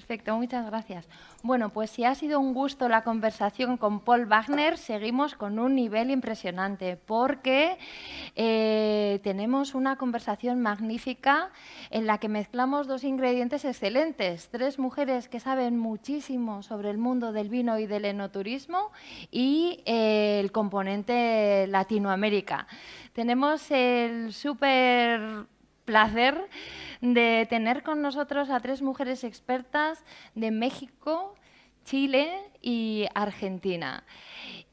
Perfecto, muchas gracias. Bueno, pues si ha sido un gusto la conversación con Paul Wagner, seguimos con un nivel impresionante porque tenemos una conversación magnífica en la que mezclamos dos ingredientes excelentes, tres mujeres que saben muchísimo sobre el mundo del vino y del enoturismo y el componente Latinoamérica. Tenemos el súper placer de tener con nosotros a tres mujeres expertas de México, Chile y Argentina.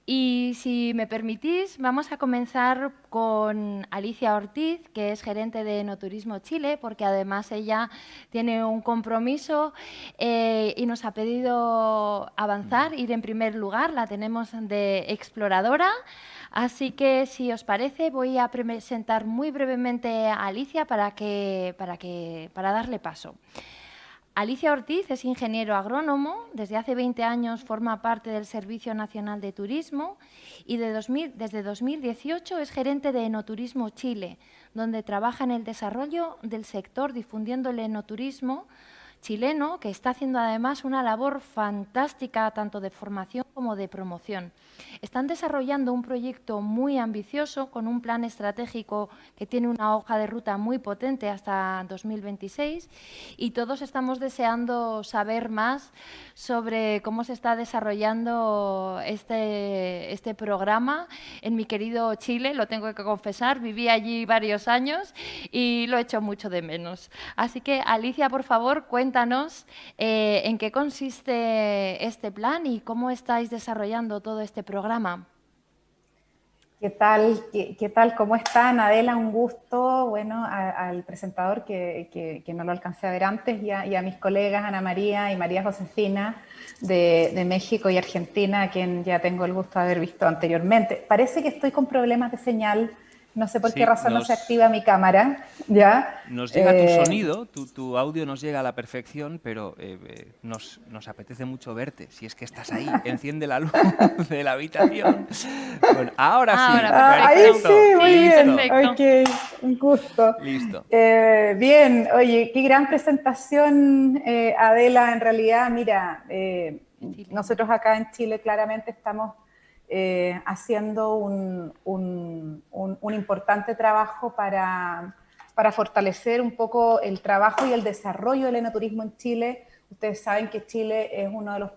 Y si me permitís, vamos a comenzar con Alicia Ortiz, que es gerente de Enoturismo Chile, porque además ella tiene un compromiso y nos ha pedido avanzar, ir en primer lugar. La tenemos de exploradora. Así que, si os parece, voy a presentar muy brevemente a Alicia para darle paso. Alicia Ortiz es ingeniero agrónomo, desde hace 20 años forma parte del Servicio Nacional de Turismo y desde 2018 es gerente de Enoturismo Chile, donde trabaja en el desarrollo del sector difundiendo el enoturismo chileno, que está haciendo además una labor fantástica tanto de formación como de promoción. Están desarrollando un proyecto muy ambicioso con un plan estratégico que tiene una hoja de ruta muy potente hasta 2026 y todos estamos deseando saber más sobre cómo se está desarrollando este programa en mi querido Chile. Lo tengo que confesar, viví allí varios años y lo echo mucho de menos. Así que, Alicia, por favor, cuéntanos en qué consiste este plan y cómo estáis desarrollando todo este programa. ¿Qué tal? ¿Qué tal? ¿Cómo están? Adela, un gusto. Bueno, al presentador que no lo alcancé a ver antes y a mis colegas Ana María y María Josefina de México y Argentina, a quien ya tengo el gusto de haber visto anteriormente. Parece que estoy con problemas de señal. No sé por qué Sí, razón no se activa mi cámara. ¿Ya? nos llega tu sonido, tu audio nos llega a la perfección, pero nos apetece mucho verte. Si es que estás ahí, enciende la luz de la habitación. Bueno, ahora sí, Ahí perfecto. sí, muy Listo. bien. Ok, un gusto. Listo. Bien, oye, qué gran presentación, Adela. En realidad, mira, nosotros acá en Chile claramente estamos haciendo un importante trabajo para fortalecer un poco el trabajo y el desarrollo del enoturismo en Chile. Ustedes saben que Chile es uno de los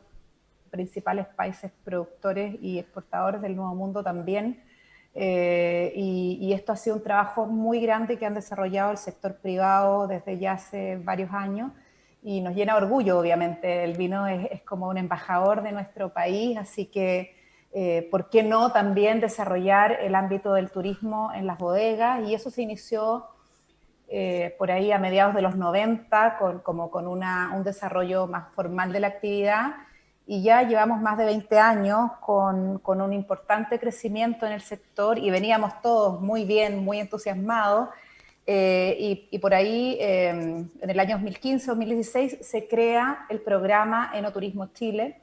principales países productores y exportadores del Nuevo Mundo también. Y esto ha sido un trabajo muy grande que han desarrollado el sector privado desde ya hace varios años y nos llena de orgullo, obviamente. El vino es como un embajador de nuestro país, así que ¿por qué no también desarrollar el ámbito del turismo en las bodegas? Y eso se inició por ahí a mediados de los 90 con un desarrollo más formal de la actividad, y ya llevamos más de 20 años con un importante crecimiento en el sector y veníamos todos muy bien, muy entusiasmados. Y por ahí, en el año 2015-2016, se crea el programa Enoturismo Chile,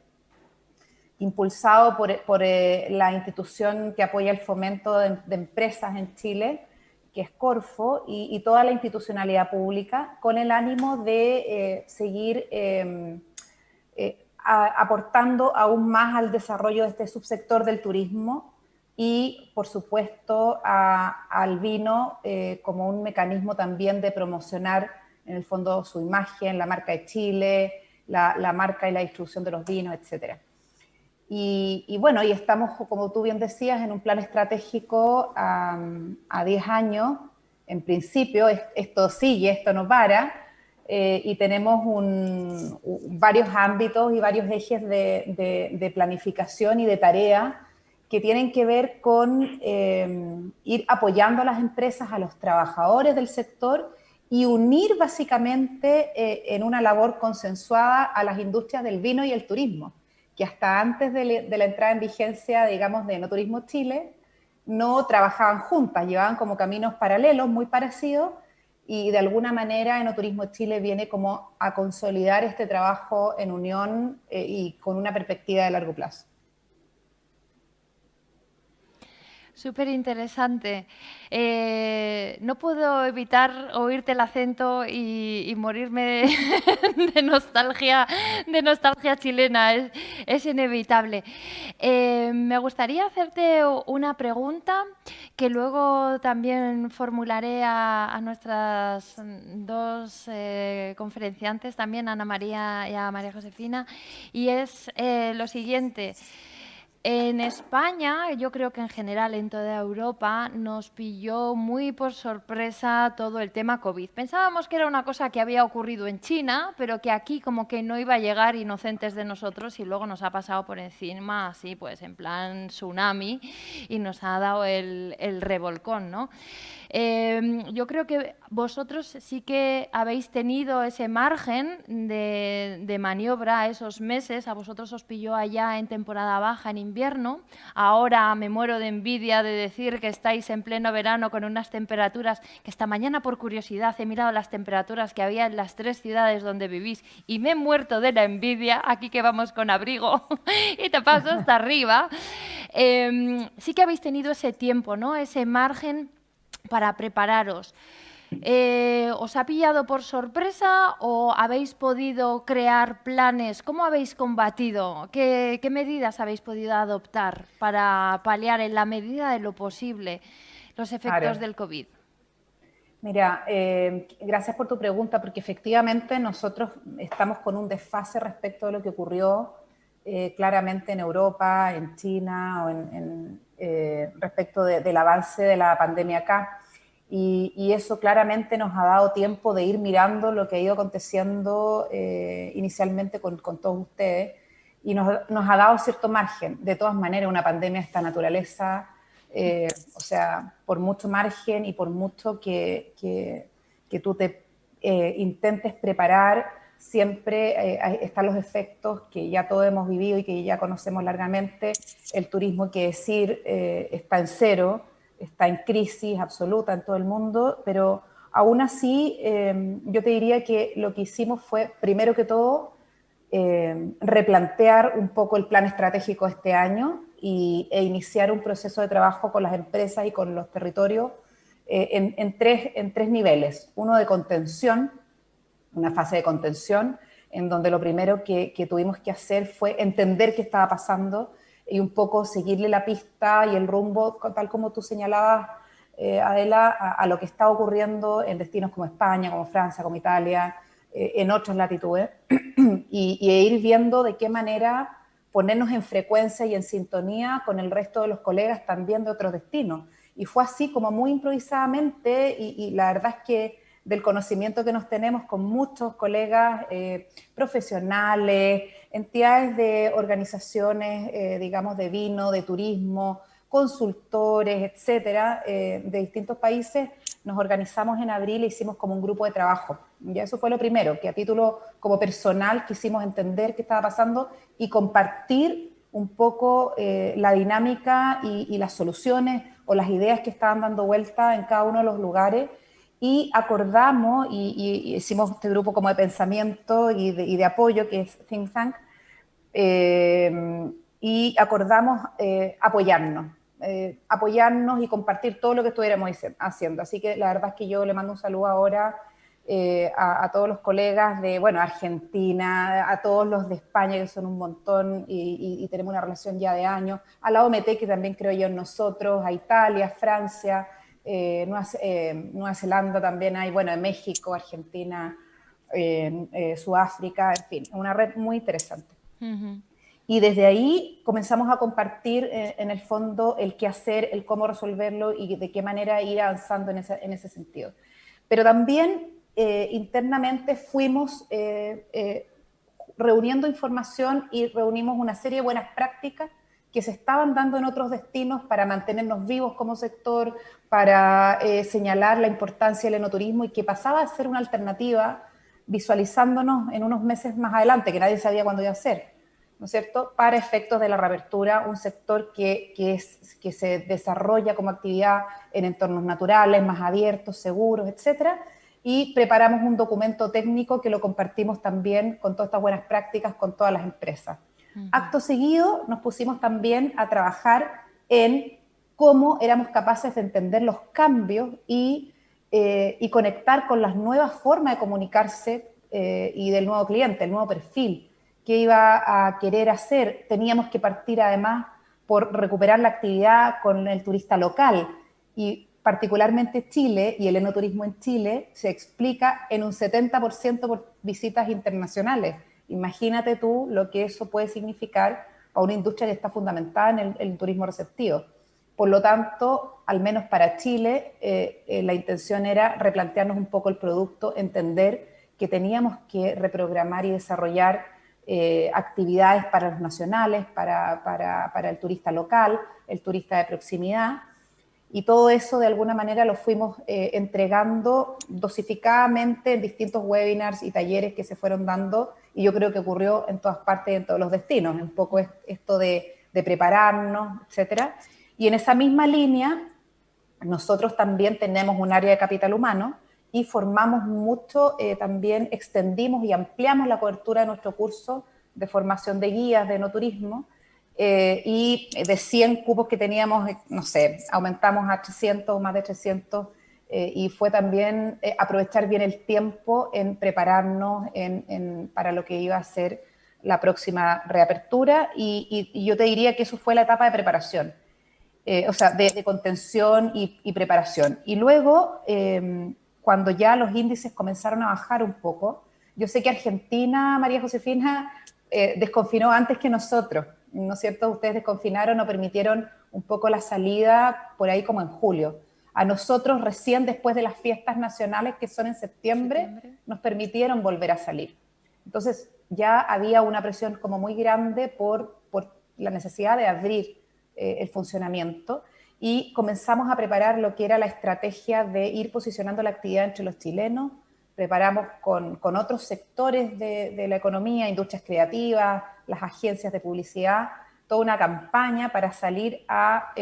impulsado por la institución que apoya el fomento de empresas en Chile, que es Corfo, y toda la institucionalidad pública, con el ánimo de seguir aportando aún más al desarrollo de este subsector del turismo y, por supuesto, al vino como un mecanismo también de promocionar, en el fondo, su imagen, la marca de Chile, la marca y la distribución de los vinos, etcétera. Y bueno, y estamos, como tú bien decías, en un plan estratégico a 10 años. En principio, esto sigue, esto no para, y tenemos varios ámbitos y varios ejes de planificación y de tarea que tienen que ver con ir apoyando a las empresas, a los trabajadores del sector y unir básicamente en una labor consensuada a las industrias del vino y el turismo, que hasta antes de la entrada en vigencia, digamos, de Enoturismo Chile, no trabajaban juntas, llevaban como caminos paralelos, muy parecidos, y de alguna manera Enoturismo Chile viene como a consolidar este trabajo en unión y con una perspectiva de largo plazo. Súper interesante. No puedo evitar oírte el acento y morirme de nostalgia chilena. Es inevitable. Me gustaría hacerte una pregunta que luego también formularé a nuestras dos conferenciantes, también a Ana María y a María Josefina, y es lo siguiente. En España, yo creo que en general en toda Europa, nos pilló muy por sorpresa todo el tema COVID. Pensábamos que era una cosa que había ocurrido en China, pero que aquí como que no iba a llegar inocentes de nosotros y luego nos ha pasado por encima, así pues en plan tsunami, y nos ha dado el revolcón, ¿no? Yo creo que vosotros sí que habéis tenido ese margen de maniobra esos meses. A vosotros os pilló allá en temporada baja, en invierno. Ahora me muero de envidia de decir que estáis en pleno verano con unas temperaturas que esta mañana, por curiosidad, he mirado las temperaturas que había en las 3 ciudades donde vivís y me he muerto de la envidia, aquí que vamos con abrigo y te paso hasta arriba. Sí que habéis tenido ese tiempo, ¿no? Ese margen para prepararos. ¿Os ha pillado por sorpresa o habéis podido crear planes? ¿Cómo habéis combatido? ¿Qué medidas habéis podido adoptar para paliar en la medida de lo posible los efectos del COVID? Mira, gracias por tu pregunta, porque efectivamente nosotros estamos con un desfase respecto a lo que ocurrió claramente en Europa, en China, o respecto del avance de la pandemia acá. Y eso claramente nos ha dado tiempo de ir mirando lo que ha ido aconteciendo inicialmente con todos ustedes, y nos ha dado cierto margen. De todas maneras, una pandemia de esta naturaleza, o sea, por mucho margen y por mucho que tú te intentes preparar, siempre están los efectos que ya todos hemos vivido y que ya conocemos largamente. El turismo, hay que decir, está en cero, está en crisis absoluta en todo el mundo, pero aún así yo te diría que lo que hicimos fue, primero que todo, replantear un poco el plan estratégico este año e iniciar un proceso de trabajo con las empresas y con los territorios en tres niveles. Uno de contención, una fase de contención, en donde lo primero que tuvimos que hacer fue entender qué estaba pasando y un poco seguirle la pista y el rumbo, tal como tú señalabas, Adela, a lo que está ocurriendo en destinos como España, como Francia, como Italia, en otras latitudes, y ir viendo de qué manera ponernos en frecuencia y en sintonía con el resto de los colegas también de otros destinos. Y fue así como muy improvisadamente, y la verdad es que del conocimiento que nos tenemos con muchos colegas profesionales, entidades de organizaciones, digamos, de vino, de turismo, consultores, etcétera, de distintos países, nos organizamos en abril e hicimos como un grupo de trabajo. Ya eso fue lo primero, que a título como personal quisimos entender qué estaba pasando y compartir un poco la dinámica y las soluciones o las ideas que estaban dando vuelta en cada uno de los lugares. Y acordamos y hicimos este grupo como de pensamiento y de apoyo, que es Think Tank, y acordamos apoyarnos y compartir todo lo que estuviéramos haciendo. Así que la verdad es que yo le mando un saludo ahora a todos los colegas de, bueno, Argentina, a todos los de España, que son un montón y tenemos una relación ya de años, a la OMT, que también creo yo en nosotros, a Italia, Francia, Nueva Zelanda también hay, bueno, en México, Argentina, Sudáfrica, en fin, una red muy interesante. Uh-huh. Y desde ahí comenzamos a compartir en el fondo el qué hacer, el cómo resolverlo y de qué manera ir avanzando en ese sentido. Pero también internamente fuimos reuniendo información y reunimos una serie de buenas prácticas que se estaban dando en otros destinos para mantenernos vivos como sector, para señalar la importancia del enoturismo y que pasaba a ser una alternativa visualizándonos en unos meses más adelante, que nadie sabía cuándo iba a ser, ¿no es cierto?, para efectos de la reapertura, un sector que se desarrolla como actividad en entornos naturales, más abiertos, seguros, etcétera, y preparamos un documento técnico que lo compartimos también con todas estas buenas prácticas con todas las empresas. Uh-huh. Acto seguido nos pusimos también a trabajar en cómo éramos capaces de entender los cambios y conectar con las nuevas formas de comunicarse y del nuevo cliente, el nuevo perfil que iba a querer hacer. Teníamos que partir además por recuperar la actividad con el turista local, y particularmente Chile y el enoturismo en Chile se explica en un 70% por visitas internacionales. Imagínate tú lo que eso puede significar para una industria que está fundamentada en el turismo receptivo. Por lo tanto, al menos para Chile, la intención era replantearnos un poco el producto, entender que teníamos que reprogramar y desarrollar actividades para los nacionales, para el turista local, el turista de proximidad, y todo eso de alguna manera lo fuimos entregando dosificadamente en distintos webinars y talleres que se fueron dando, y yo creo que ocurrió en todas partes y en todos los destinos, un poco esto de prepararnos, etcétera. Y en esa misma línea, nosotros también tenemos un área de capital humano y formamos mucho, también extendimos y ampliamos la cobertura de nuestro curso de formación de guías de enoturismo, y de 100 cupos que teníamos, no sé, aumentamos a 300 o más de 300, y fue también aprovechar bien el tiempo en prepararnos para lo que iba a ser la próxima reapertura, y yo te diría que eso fue la etapa de preparación, o sea, de contención y preparación. Y luego, cuando ya los índices comenzaron a bajar un poco, yo sé que Argentina, María Josefina, desconfinó antes que nosotros, ¿no es cierto? Ustedes desconfinaron o permitieron un poco la salida por ahí como en julio. A nosotros recién después de las fiestas nacionales, que son en septiembre, nos permitieron volver a salir. Entonces ya había una presión como muy grande por la necesidad de abrir el funcionamiento, y comenzamos a preparar lo que era la estrategia de ir posicionando la actividad entre los chilenos. Preparamos con otros sectores de la economía, industrias creativas, las agencias de publicidad, toda una campaña para salir a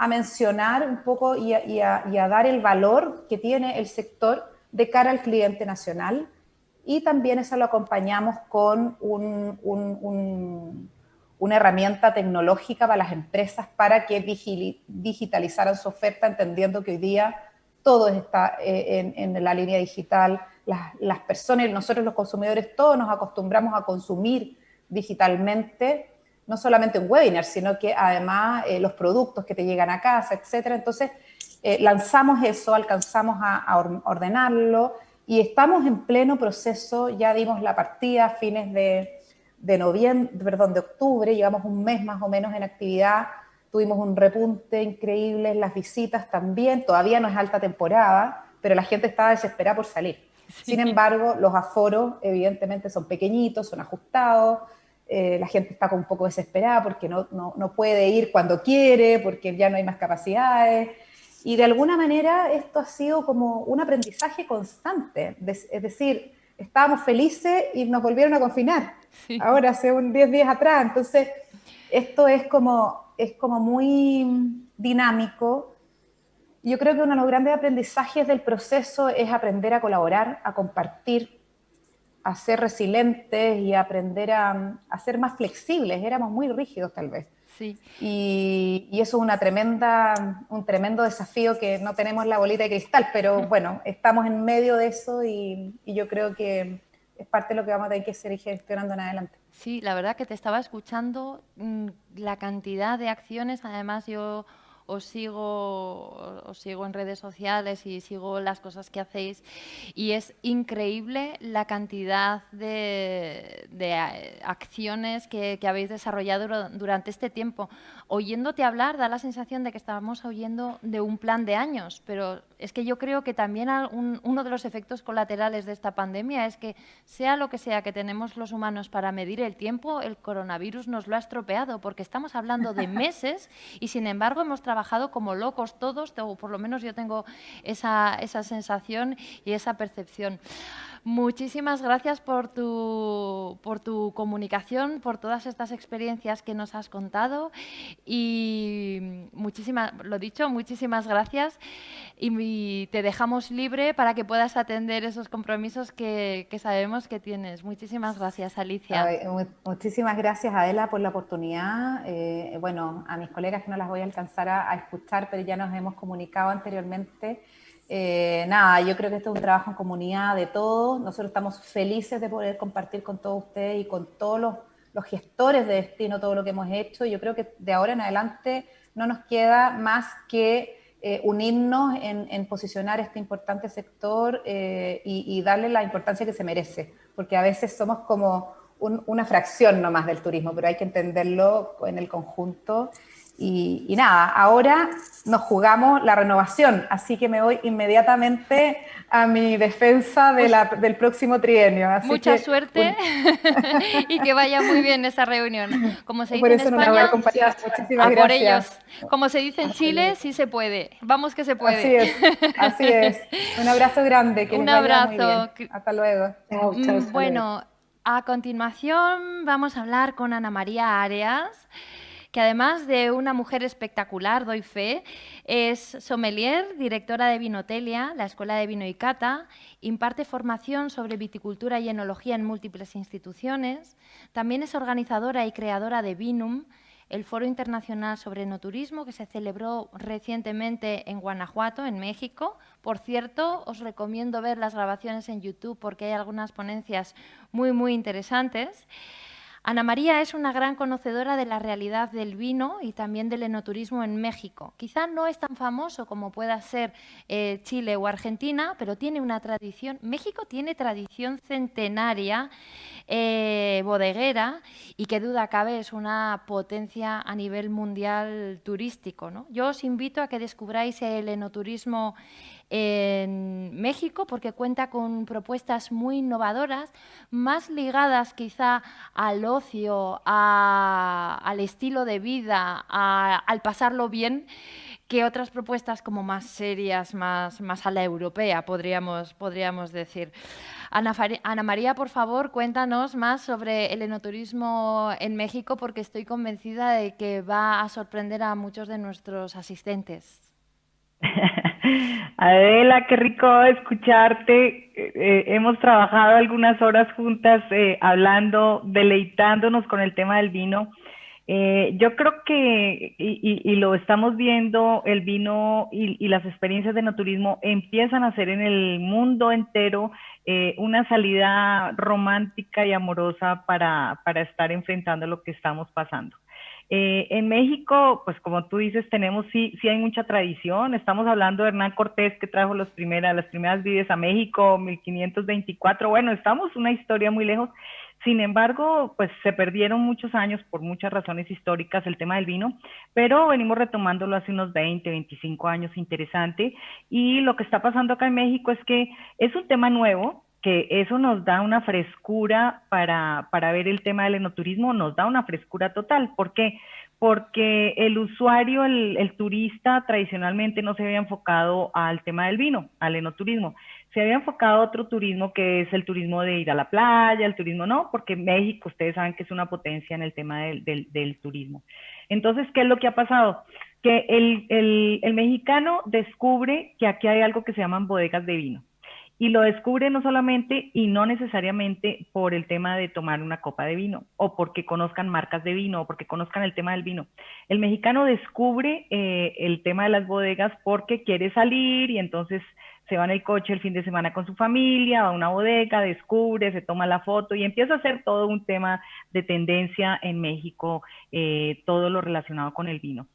mencionar un poco y a dar el valor que tiene el sector de cara al cliente nacional, y también eso lo acompañamos con una herramienta tecnológica para las empresas para que digitalizaran su oferta, entendiendo que hoy día todo está en la línea digital. Las personas, nosotros los consumidores, todos nos acostumbramos a consumir digitalmente, no solamente un webinar, sino que además los productos que te llegan a casa, etcétera. Entonces, lanzamos eso, alcanzamos a ordenarlo, y estamos en pleno proceso. Ya dimos la partida a fines de octubre, llevamos un mes más o menos en actividad, tuvimos un repunte increíble en las visitas también, todavía no es alta temporada, pero la gente estaba desesperada por salir. Sí. Sin embargo, los aforos evidentemente son pequeñitos, son ajustados, la gente está un poco desesperada porque no puede ir cuando quiere, porque ya no hay más capacidades, y de alguna manera esto ha sido como un aprendizaje constante, es decir, estábamos felices y nos volvieron a confinar, sí. Ahora hace 10 días atrás. Entonces esto es como muy dinámico. Yo creo que uno de los grandes aprendizajes del proceso es aprender a colaborar, a compartir, a ser resilientes y a aprender a ser más flexibles. Éramos muy rígidos tal vez. Sí. Y eso es un tremendo desafío, que no tenemos la bolita de cristal, pero bueno, estamos en medio de eso, y yo creo que es parte de lo que vamos a tener que seguir gestionando en adelante. Sí, la verdad que te estaba escuchando, la cantidad de acciones. Además, yo os sigo en redes sociales y sigo las cosas que hacéis, y es increíble la cantidad de acciones que habéis desarrollado durante este tiempo. Oyéndote hablar da la sensación de que estábamos oyendo de un plan de años, pero es que yo creo que también uno de los efectos colaterales de esta pandemia es que, sea lo que sea que tenemos los humanos para medir el tiempo, el coronavirus nos lo ha estropeado, porque estamos hablando de meses y sin embargo hemos trabajado como locos todos, o por lo menos yo tengo esa sensación y esa percepción. Muchísimas gracias por tu comunicación, por todas estas experiencias que nos has contado y lo dicho, muchísimas gracias y te dejamos libre para que puedas atender esos compromisos que sabemos que tienes. Muchísimas gracias, Alicia. Muchísimas gracias, Adela, por la oportunidad. Bueno, a mis colegas que no las voy a alcanzar a escuchar, pero ya nos hemos comunicado anteriormente. Nada, yo creo que esto es un trabajo en comunidad de todos. Nosotros estamos felices de poder compartir con todos ustedes y con todos los gestores de destino todo lo que hemos hecho. Yo creo que de ahora en adelante no nos queda más que unirnos en posicionar este importante sector y darle la importancia que se merece, porque a veces somos como una fracción nomás del turismo, pero hay que entenderlo en el conjunto. Y nada, ahora nos jugamos la renovación, así que me voy inmediatamente a mi defensa del próximo trienio. Así mucha suerte y que vaya muy bien esa reunión. Como se dice en España, a por ellos. Como se dice en Chile, sí se puede. Vamos que se puede. Así es. Un abrazo grande, que un les vaya abrazo. Muy bien. Hasta luego. Bueno, a continuación vamos a hablar con Ana María Arias, que además de una mujer espectacular, doy fe, es sommelier, directora de Vinotelia, la Escuela de Vino y Cata, imparte formación sobre viticultura y enología en múltiples instituciones, también es organizadora y creadora de Vinum, el Foro Internacional sobre Enoturismo, que se celebró recientemente en Guanajuato, en México. Por cierto, os recomiendo ver las grabaciones en YouTube porque hay algunas ponencias muy, muy interesantes. Ana María es una gran conocedora de la realidad del vino y también del enoturismo en México. Quizá no es tan famoso como pueda ser Chile o Argentina, pero tiene una tradición. México tiene tradición centenaria bodeguera y que duda cabe es una potencia a nivel mundial turístico, ¿no? Yo os invito a que descubráis el enoturismo en México porque cuenta con propuestas muy innovadoras, más ligadas quizá al ocio, al estilo de vida, al pasarlo bien, que otras propuestas como más serias, más a la europea, podríamos decir. Ana María, por favor, cuéntanos más sobre el enoturismo en México porque estoy convencida de que va a sorprender a muchos de nuestros asistentes. Adela, qué rico escucharte. Hemos trabajado algunas horas juntas hablando, deleitándonos con el tema del vino. Yo creo que, y lo estamos viendo, el vino y las experiencias de enoturismo empiezan a ser en el mundo entero una salida romántica y amorosa para estar enfrentando lo que estamos pasando. En México, pues como tú dices, tenemos sí hay mucha tradición. Estamos hablando de Hernán Cortés, que trajo las primeras vides a México, 1524. Bueno, estamos una historia muy lejos. Sin embargo, pues se perdieron muchos años por muchas razones históricas el tema del vino, pero venimos retomándolo hace unos 20, 25 años, interesante. Y lo que está pasando acá en México es que es un tema nuevo, que eso nos da una frescura para ver el tema del enoturismo, nos da una frescura total. ¿Por qué? Porque el usuario, el turista, tradicionalmente no se había enfocado al tema del vino, al enoturismo. Se había enfocado a otro turismo que es el turismo de ir a la playa, el turismo no, porque México, ustedes saben que es una potencia en el tema del turismo. Entonces, ¿qué es lo que ha pasado? Que el mexicano descubre que aquí hay algo que se llaman bodegas de vino. Y lo descubre no solamente y no necesariamente por el tema de tomar una copa de vino o porque conozcan marcas de vino o porque conozcan el tema del vino. El mexicano descubre el tema de las bodegas porque quiere salir y entonces se va en el coche el fin de semana con su familia, va a una bodega, descubre, se toma la foto y empieza a hacer todo un tema de tendencia en México, todo lo relacionado con el vino.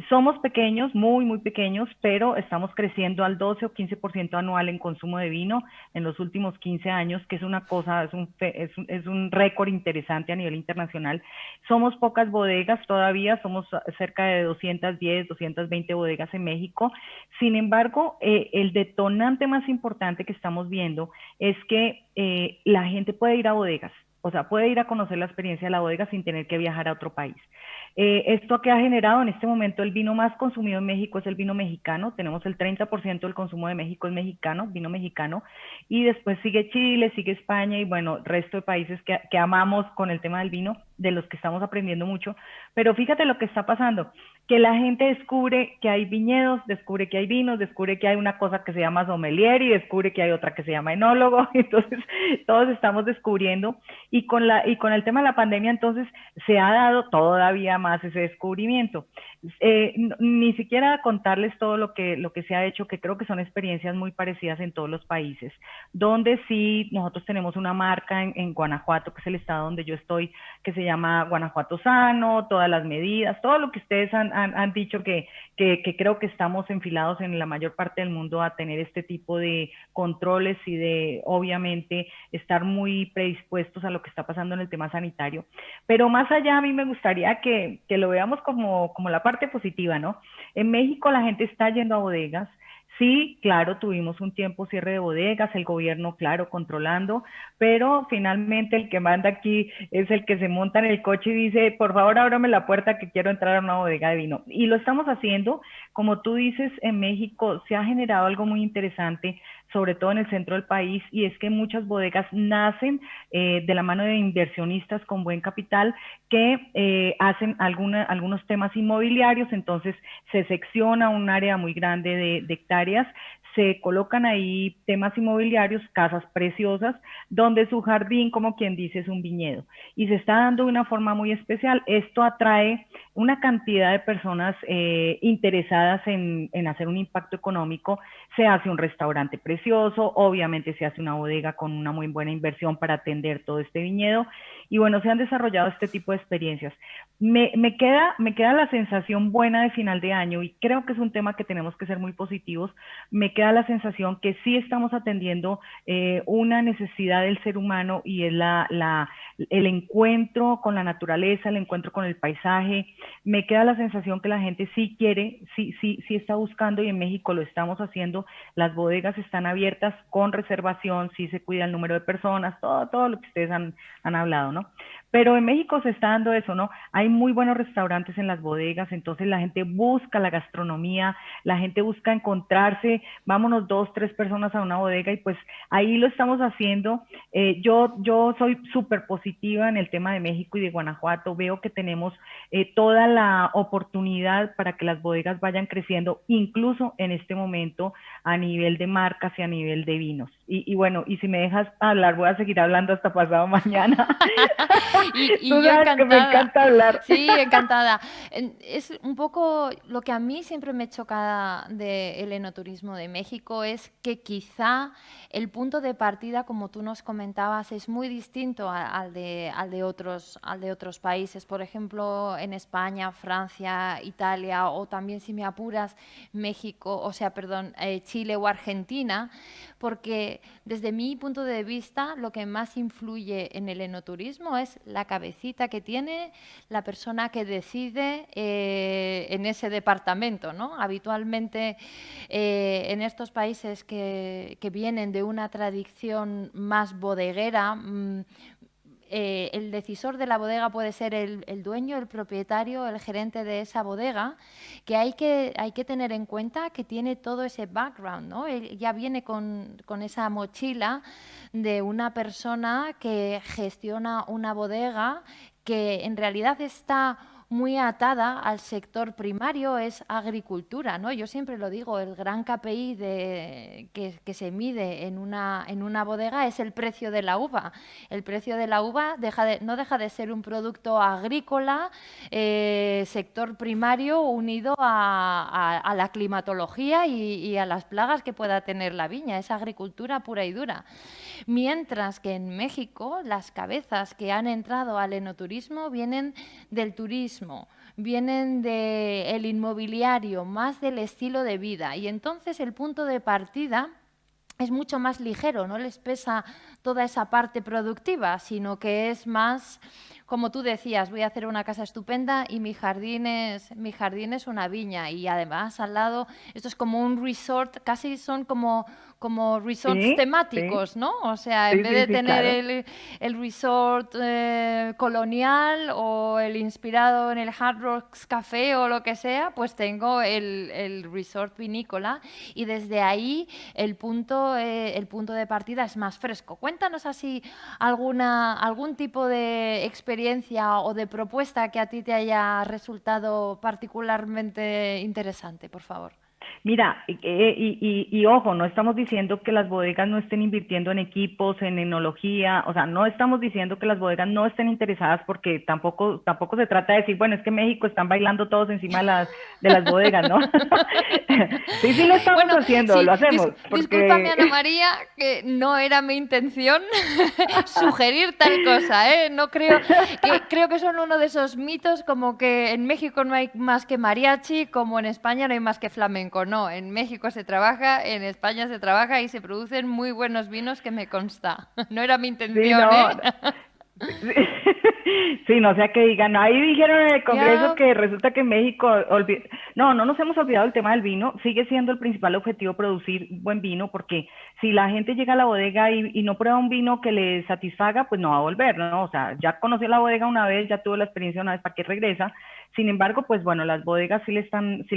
Somos pequeños, muy, muy pequeños, pero estamos creciendo al 12 o 15% anual en consumo de vino en los últimos 15 años, que es una cosa, es un récord interesante a nivel internacional. Somos pocas bodegas todavía, somos cerca de 210, 220 bodegas en México. Sin embargo, el detonante más importante que estamos viendo es que la gente puede ir a bodegas. o sea, puede ir a conocer la experiencia de la bodega sin tener que viajar a otro país. Esto que ha generado en este momento el vino más consumido en México es el vino mexicano. Tenemos el 30% del consumo de México es mexicano, vino mexicano, y después sigue Chile, sigue España y bueno, resto de países que amamos con el tema del vino, de los que estamos aprendiendo mucho. Pero fíjate lo que está pasando, que la gente descubre que hay viñedos, descubre que hay vinos, descubre que hay una cosa que se llama sommelier y descubre que hay otra que se llama enólogo. Entonces todos estamos descubriendo, y con el tema de la pandemia entonces se ha dado todavía más ese descubrimiento. Ni siquiera contarles todo lo que se ha hecho, que creo que son experiencias muy parecidas en todos los países, donde sí nosotros tenemos una marca en Guanajuato, que es el estado donde yo estoy, que se llama Guanajuato Sano, todas las medidas, todo lo que ustedes han dicho, que creo que estamos enfilados en la mayor parte del mundo a tener este tipo de controles y de, obviamente, estar muy predispuestos a lo que está pasando en el tema sanitario. Pero más allá, a mí me gustaría que lo veamos como la parte positiva, ¿no? En México la gente está yendo a bodegas. Sí, claro, tuvimos un tiempo cierre de bodegas, el gobierno, claro, controlando, pero finalmente el que manda aquí es el que se monta en el coche y dice, por favor, ábrame la puerta que quiero entrar a una bodega de vino. Y lo estamos haciendo. Como tú dices, en México se ha generado algo muy interesante, sobre todo en el centro del país, y es que muchas bodegas nacen de la mano de inversionistas con buen capital que hacen algunos temas inmobiliarios. Entonces se secciona un área muy grande de hectáreas, se colocan ahí temas inmobiliarios, casas preciosas, donde su jardín, como quien dice, es un viñedo. Y se está dando de una forma muy especial. Esto atrae una cantidad de personas interesadas en hacer un impacto económico. Se hace un restaurante precioso, obviamente se hace una bodega con una muy buena inversión para atender todo este viñedo. Y bueno, se han desarrollado este tipo de experiencias. Me queda la sensación buena de final de año, y creo que es un tema que tenemos que ser muy positivos. Me queda la sensación que sí estamos atendiendo una necesidad del ser humano, y es el encuentro con la naturaleza, el encuentro con el paisaje. Me queda la sensación que la gente sí quiere, sí está buscando, y en México lo estamos haciendo. Las bodegas están abiertas con reservación, sí se cuida el número de personas, todo lo que ustedes han hablado, ¿no? Pero en México se está dando eso, ¿no? Hay muy buenos restaurantes en las bodegas, entonces la gente busca la gastronomía, la gente busca encontrarse, vámonos 2, 3 personas a una bodega, y pues ahí lo estamos haciendo. Yo soy súper positiva en el tema de México y de Guanajuato. Veo que tenemos toda la oportunidad para que las bodegas vayan creciendo, incluso en este momento a nivel de marcas y a nivel de vinos. Y bueno, y si me dejas hablar, voy a seguir hablando hasta pasado mañana. Y Tú yo sabes que me encanta hablar. Sí, encantada. Es un poco lo que a mí siempre me choca del enoturismo de México, es que quizá el punto de partida, como tú nos comentabas, es muy distinto al de otros países. Por ejemplo, en España, Francia, Italia, o también, si me apuras, México, Chile o Argentina, porque desde mi punto de vista lo que más influye en el enoturismo es la cabecita que tiene la persona que decide en ese departamento, ¿no? Habitualmente en estos países que vienen de una tradición más bodeguera, el decisor de la bodega puede ser el dueño, el propietario, el gerente de esa bodega, que hay que tener en cuenta que tiene todo ese background, ¿no? Él ya viene con esa mochila de una persona que gestiona una bodega que en realidad está muy atada al sector primario, es agricultura, ¿no? Yo siempre lo digo, el gran KPI que se mide en una bodega es el precio de la uva. El precio de la uva no deja de ser un producto agrícola, sector primario, unido a la climatología y a las plagas que pueda tener la viña. Es agricultura pura y dura. Mientras que en México las cabezas que han entrado al enoturismo vienen del turismo, vienen del inmobiliario, más del estilo de vida. Y entonces el punto de partida es mucho más ligero, no les pesa toda esa parte productiva, sino que es más como tú decías, voy a hacer una casa estupenda y mi jardín es una viña, y además al lado, esto es como un resort, casi son como resorts Sí, sí, temáticos, ¿no? O sea, en sí, vez sí, de sí, tener claro. el resort colonial o el inspirado en el Hard Rocks Café o lo que sea, pues tengo el resort vinícola, y desde ahí el punto de partida es más fresco. Cuéntanos así algún tipo de experiencia o de propuesta que a ti te haya resultado particularmente interesante, por favor. Mira, y ojo, no estamos diciendo que las bodegas no estén invirtiendo en equipos, en enología, o sea, no estamos diciendo que las bodegas no estén interesadas, porque tampoco se trata de decir, bueno, es que en México están bailando todos encima de las bodegas, ¿no? Sí, sí lo estamos Bueno, haciendo, sí, lo hacemos, discúlpame, porque Ana María, que no era mi intención sugerir tal cosa, ¿eh? No creo que son uno de esos mitos, como que en México no hay más que mariachi, como en España no hay más que flamenco. No, en México se trabaja, en España se trabaja y se producen muy buenos vinos, que me consta. No era mi sí, intención, ¿eh? no, sí, sí, no sea que digan, no, ahí dijeron en el Congreso Ya. que resulta que en México, no, no nos hemos olvidado del tema del vino, sigue siendo el principal objetivo producir buen vino, porque si la gente llega a la bodega y no prueba un vino que le satisfaga, pues no va a volver, ¿no? O sea, ya conoció la bodega una vez, ya tuvo la experiencia una vez, ¿para qué regresa? Sin embargo, pues bueno, las bodegas sí le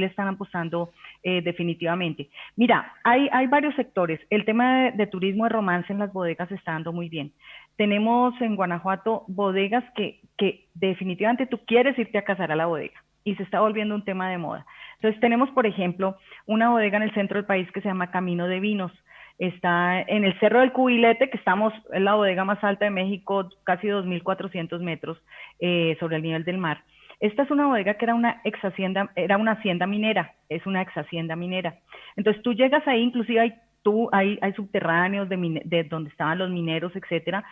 están apostando definitivamente. Mira, hay varios sectores. El tema de turismo de romance en las bodegas está dando muy bien. Tenemos en Guanajuato bodegas que definitivamente tú quieres irte a casar a la bodega y se está volviendo un tema de moda. Entonces tenemos, por ejemplo, una bodega en el centro del país que se llama Camino de Vinos. Está en el Cerro del Cubilete, que estamos en la bodega más alta de México, casi 2.400 metros sobre el nivel del mar. Esta es una bodega que era una hacienda minera, es una ex hacienda minera. Entonces tú llegas ahí, inclusive hay subterráneos de donde estaban los mineros, etcétera,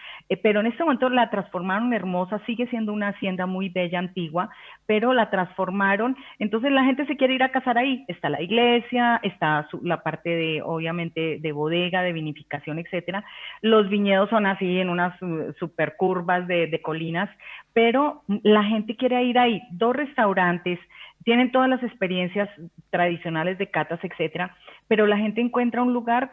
pero en este momento la transformaron hermosa, sigue siendo una hacienda muy bella, antigua, pero la transformaron, entonces la gente se quiere ir a casar ahí, está la iglesia, está la parte de, obviamente, de bodega, de vinificación, etcétera, los viñedos son así en unas super curvas de colinas, pero la gente quiere ir ahí, 2 restaurantes, tienen todas las experiencias tradicionales de catas, etcétera, pero la gente encuentra un lugar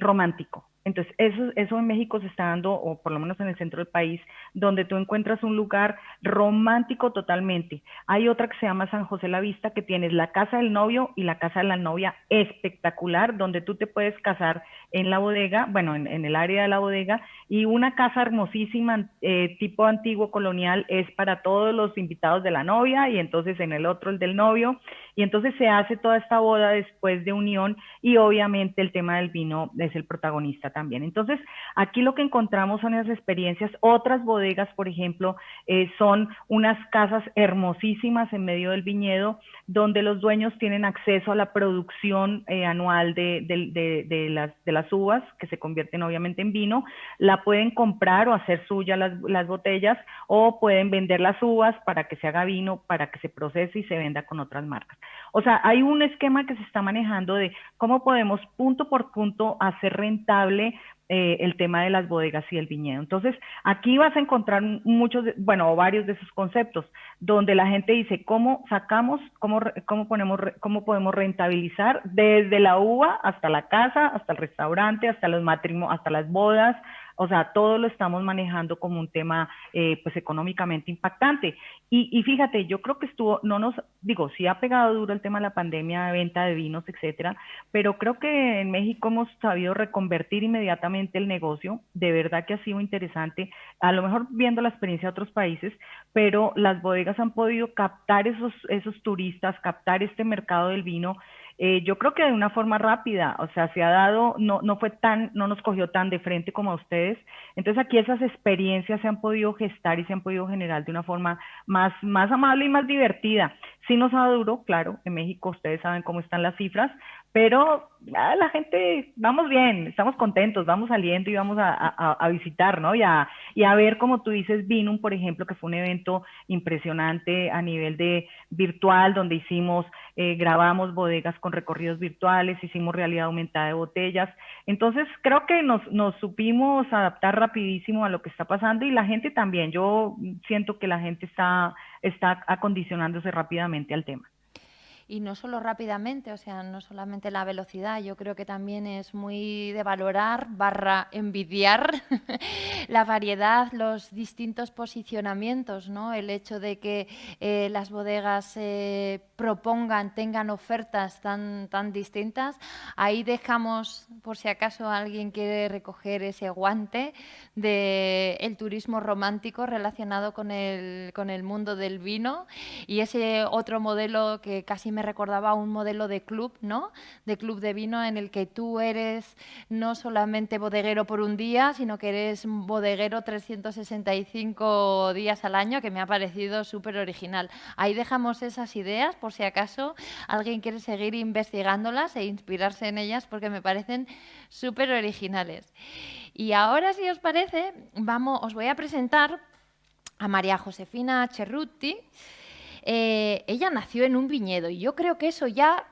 romántico. Entonces, eso en México se está dando, o por lo menos en el centro del país, donde tú encuentras un lugar romántico totalmente. Hay otra que se llama San José la Vista, que tienes la casa del novio y la casa de la novia espectacular, donde tú te puedes casar en la bodega, bueno, en el área de la bodega, y una casa hermosísima, tipo antiguo colonial, es para todos los invitados de la novia, y entonces en el otro el del novio, y entonces se hace toda esta boda después de unión, y obviamente el tema del vino es el protagonista también. Entonces, aquí lo que encontramos son esas experiencias. Otras bodegas, por ejemplo, son unas casas hermosísimas en medio del viñedo, donde los dueños tienen acceso a la producción anual de las uvas, que se convierten obviamente en vino, la pueden comprar o hacer suya las botellas, o pueden vender las uvas para que se haga vino, para que se procese y se venda con otras marcas. O sea, hay un esquema que se está manejando de cómo podemos punto por punto hacer rentable el tema de las bodegas y el viñedo. Entonces, aquí vas a encontrar muchos, bueno, varios de esos conceptos, donde la gente dice, ¿cómo sacamos, cómo podemos rentabilizar desde la uva hasta la casa, hasta el restaurante, hasta los matrimonios, hasta las bodas? O sea, todo lo estamos manejando como un tema, pues, económicamente impactante. Y fíjate, yo creo que sí ha pegado duro el tema de la pandemia, de venta de vinos, etcétera, pero creo que en México hemos sabido reconvertir inmediatamente el negocio. De verdad que ha sido interesante, a lo mejor viendo la experiencia de otros países, pero las bodegas han podido captar esos turistas, captar este mercado del vino. Yo creo que de una forma rápida, o sea, se ha dado, no nos cogió tan de frente como a ustedes. Entonces aquí esas experiencias se han podido gestar y se han podido generar de una forma más amable y más divertida. Sí nos ha dado duro, claro, en México ustedes saben cómo están las cifras, pero la gente, vamos bien, estamos contentos, vamos saliendo y vamos a visitar, ¿no? Y a ver, como tú dices, Vinum, por ejemplo, que fue un evento impresionante a nivel de virtual, donde hicimos, grabamos bodegas con recorridos virtuales, hicimos realidad aumentada de botellas. Entonces, creo que nos supimos adaptar rapidísimo a lo que está pasando, y la gente también. Yo siento que la gente está acondicionándose rápidamente al tema. Y no solo rápidamente, o sea, no solamente la velocidad, yo creo que también es muy de valorar / envidiar la variedad, los distintos posicionamientos, ¿no? El hecho de que las bodegas propongan, tengan ofertas tan distintas. Ahí dejamos, por si acaso alguien quiere recoger ese guante del turismo romántico relacionado con el mundo del vino, y ese otro modelo que casi me recordaba un modelo de club, ¿no? De club de vino, en el que tú eres no solamente bodeguero por un día, sino que eres bodeguero 365 días al año, que me ha parecido súper original. Ahí dejamos esas ideas, por si acaso alguien quiere seguir investigándolas e inspirarse en ellas, porque me parecen súper originales. Y ahora, si os parece, os voy a presentar a María Josefina Cerruti. Ella nació en un viñedo, y yo creo que eso ya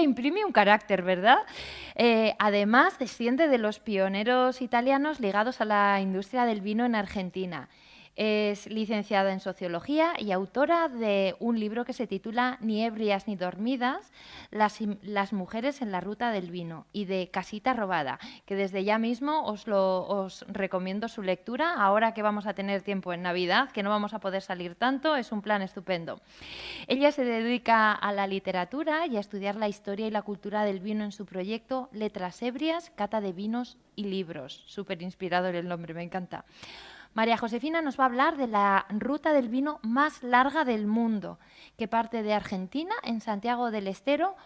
imprime un carácter, ¿verdad? Además, desciende de los pioneros italianos ligados a la industria del vino en Argentina. Es licenciada en Sociología y autora de un libro que se titula Ni ebrias ni dormidas, las mujeres en la ruta del vino, y de Casita robada, que desde ya mismo os recomiendo su lectura, ahora que vamos a tener tiempo en Navidad, que no vamos a poder salir tanto, es un plan estupendo. Ella se dedica a la literatura y a estudiar la historia y la cultura del vino en su proyecto Letras ebrias, cata de vinos y libros. Súper inspirador el nombre, me encanta. María Josefina nos va a hablar de la ruta del vino más larga del mundo, que parte de Argentina, en Santiago del Estero,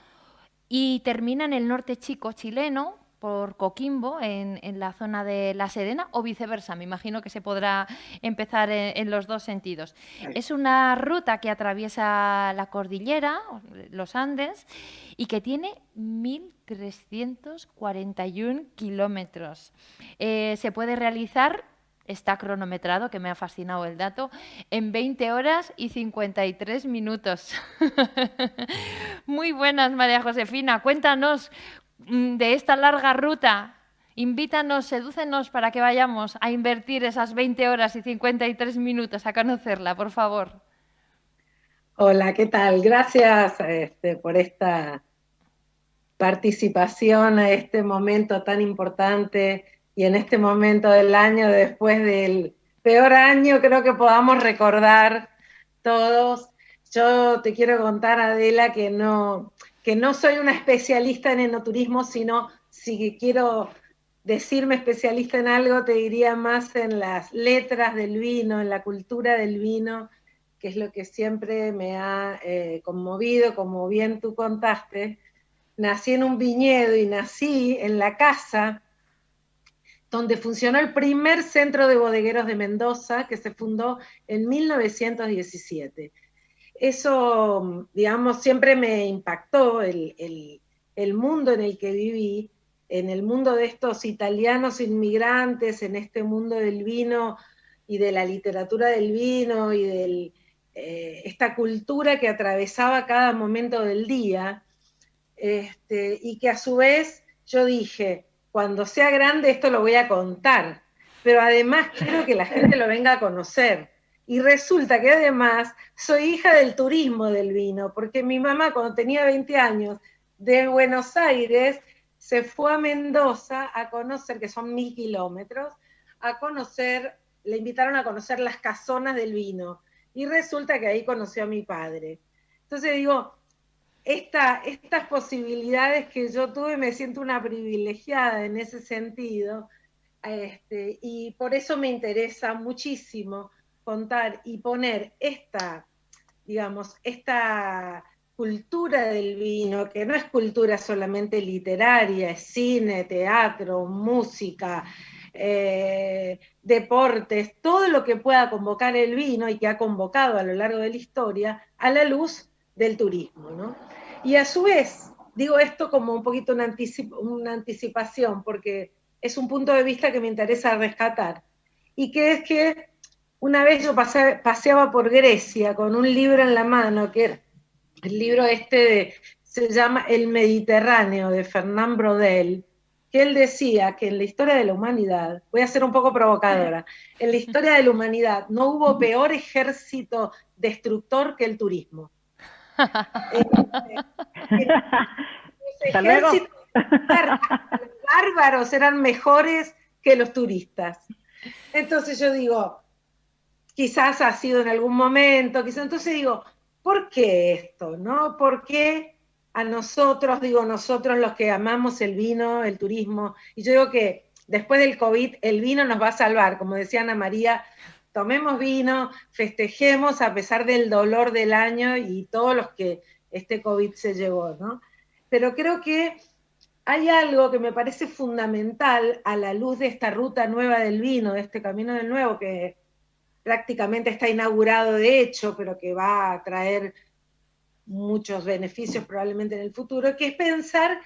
y termina en el norte chico chileno, por Coquimbo, en la zona de La Serena, o viceversa. Me imagino que se podrá empezar en los dos sentidos. Es una ruta que atraviesa la cordillera, los Andes, y que tiene 1.341 kilómetros. Se puede realizar, está cronometrado, que me ha fascinado el dato, en 20 horas y 53 minutos. Muy buenas, María Josefina. Cuéntanos de esta larga ruta. Invítanos, sedúcenos para que vayamos a invertir esas 20 horas y 53 minutos a conocerla, por favor. Hola, ¿qué tal? Gracias por esta participación a este momento tan importante, y en este momento del año, después del peor año, creo que podamos recordar todos. Yo te quiero contar, Adela, que no soy una especialista en enoturismo, sino si quiero decirme especialista en algo, te diría más en las letras del vino, en la cultura del vino, que es lo que siempre me ha conmovido, como bien tú contaste. Nací en un viñedo y nací en la casa donde funcionó el primer centro de bodegueros de Mendoza, que se fundó en 1917. Eso, digamos, siempre me impactó, el mundo en el que viví, en el mundo de estos italianos inmigrantes, en este mundo del vino y de la literatura del vino y de esta cultura que atravesaba cada momento del día, y que a su vez yo dije, cuando sea grande esto lo voy a contar, pero además quiero que la gente lo venga a conocer. Y resulta que además soy hija del turismo del vino, porque mi mamá, cuando tenía 20 años, de Buenos Aires, se fue a Mendoza a conocer, que son 1.000 kilómetros, a conocer, le invitaron a conocer las casonas del vino, y resulta que ahí conoció a mi padre. Entonces digo, estas posibilidades que yo tuve, me siento una privilegiada en ese sentido, y por eso me interesa muchísimo contar y poner esta cultura del vino, que no es cultura solamente literaria, es cine, teatro, música, deportes, todo lo que pueda convocar el vino y que ha convocado a lo largo de la historia, a la luz del turismo, ¿no? Y a su vez, digo esto como un poquito una anticipación, porque es un punto de vista que me interesa rescatar. Y que es que una vez yo paseaba por Grecia con un libro en la mano, que el libro se llama El Mediterráneo, de Fernand Braudel, que él decía que en la historia de la humanidad, voy a ser un poco provocadora, en la historia de la humanidad no hubo peor ejército destructor que el turismo. Los ejércitos bárbaros eran mejores que los turistas. Entonces yo digo, quizás ha sido en algún momento, quizás, entonces digo, ¿por qué esto? ¿No? ¿Por qué a nosotros, digo nosotros los que amamos el vino, el turismo? Y yo digo que después del COVID el vino nos va a salvar, como decía Ana María, tomemos vino, festejemos a pesar del dolor del año y todos los que este COVID se llevó, ¿no? Pero creo que hay algo que me parece fundamental a la luz de esta ruta nueva del vino, de este Camino del Nuevo, que prácticamente está inaugurado de hecho, pero que va a traer muchos beneficios probablemente en el futuro, que es pensar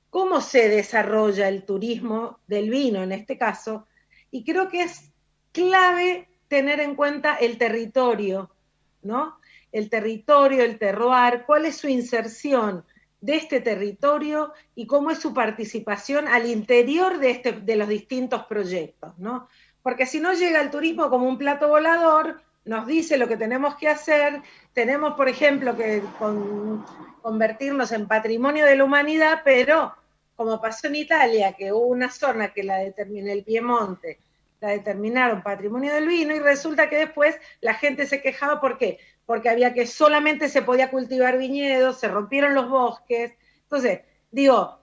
cómo se desarrolla el turismo del vino en este caso, y creo que es clave tener en cuenta el territorio, ¿no? El territorio, el terroir, cuál es su inserción de este territorio y cómo es su participación al interior de los distintos proyectos, ¿no? Porque si no llega el turismo como un plato volador, nos dice lo que tenemos que hacer, tenemos, por ejemplo, que convertirnos en patrimonio de la humanidad, pero como pasó en Italia, que hubo una zona que la determinó el Piemonte, la determinaron patrimonio del vino, y resulta que después la gente se quejaba, ¿por qué? Porque había que solamente se podía cultivar viñedos, se rompieron los bosques. Entonces, digo,